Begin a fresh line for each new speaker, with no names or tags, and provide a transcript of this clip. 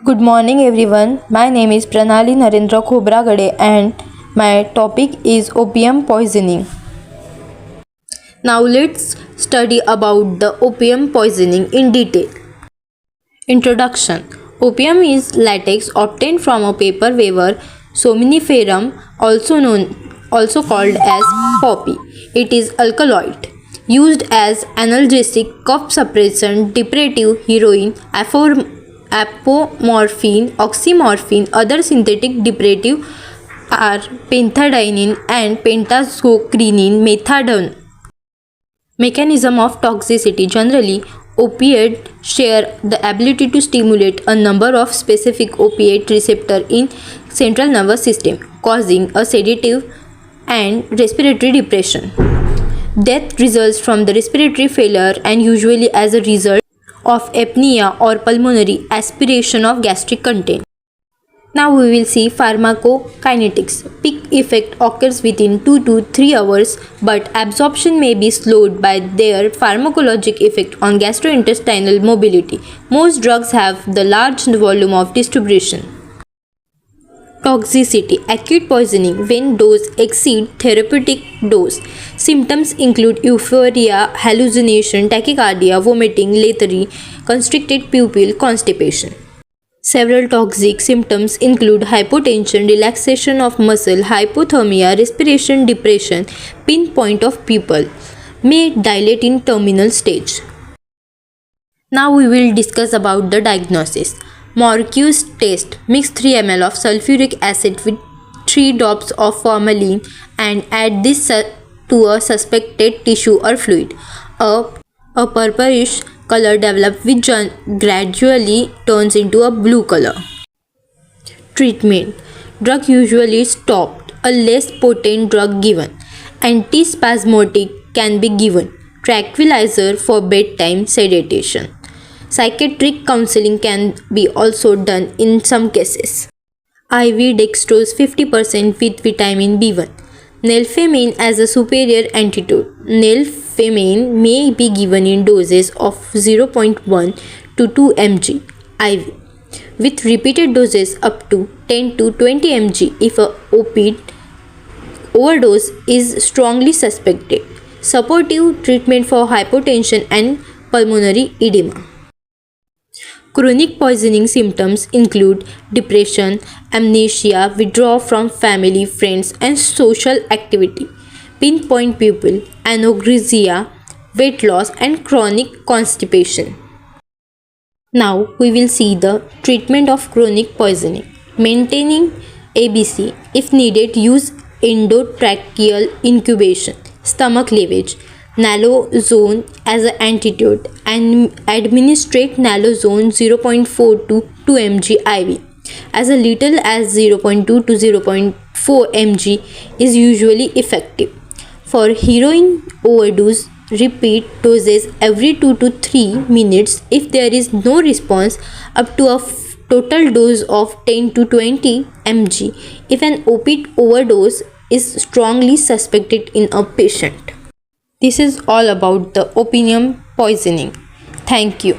Good morning everyone. My name is Pranali Narendra Khobragade and my topic is opium poisoning. Now let's study about the opium poisoning in detail. Introduction. Opium is latex obtained from a paper weaver Somniferum, also called as poppy. It is alkaloid used as analgesic, cough suppressant, deprecative, heroin, apomorphine, oxymorphine. Other synthetic deprecative are phentermine and pentazocrenine, methadone. Mechanism of toxicity. Generally, opioids share the ability to stimulate a number of specific opiate receptors in central nervous system, causing a sedative and respiratory depression. Death results from the respiratory failure and usually as a result of apnea or pulmonary aspiration of gastric content. Now we will see pharmacokinetics. Peak effect occurs within 2 to 3 hours, but absorption may be slowed by their pharmacologic effect on gastrointestinal mobility. Most drugs have the large volume of distribution. Toxicity. Acute poisoning when dose exceed therapeutic dose. Symptoms include euphoria, hallucination, tachycardia, vomiting, lethargy, constricted pupil, constipation. Several toxic symptoms include hypotension, relaxation of muscle, hypothermia, respiration depression, pinpoint of pupil, may dilate in terminal stage. Now we will discuss about the diagnosis. Morque's test. Mix 3 ml of sulfuric acid with 3 drops of formalin and add this to a suspected tissue or fluid. A purplish color develops which gradually turns into a blue color. Treatment. Drug usually stopped. A less potent drug given. Antispasmodic can be given. Tranquilizer for bedtime sedation. Psychiatric counseling can be also done in some cases. IV dextrose 50% with vitamin B1. Nalfamine as a superior antidote. Nalfamine may be given in doses of 0.1 to 2 mg IV, with repeated doses up to 10 to 20 mg if a opioid overdose is strongly suspected. Supportive treatment for hypotension and pulmonary edema. Chronic poisoning symptoms include depression, amnesia, withdrawal from family, friends, and social activity, pinpoint pupil, anorexia, weight loss, and chronic constipation. Now we will see the treatment of chronic poisoning. Maintaining ABC. If needed, use endotracheal incubation, stomach lavage, naloxone as an antidote, and administrate naloxone 0.4 to 2 mg IV. As little as 0.2 to 0.4 mg is usually effective. For heroin overdose, repeat doses every 2 to 3 minutes. If there is no response, up to a total dose of 10 to 20 mg if an opiate overdose is strongly suspected in a patient. This is all about the opium poisoning. Thank you.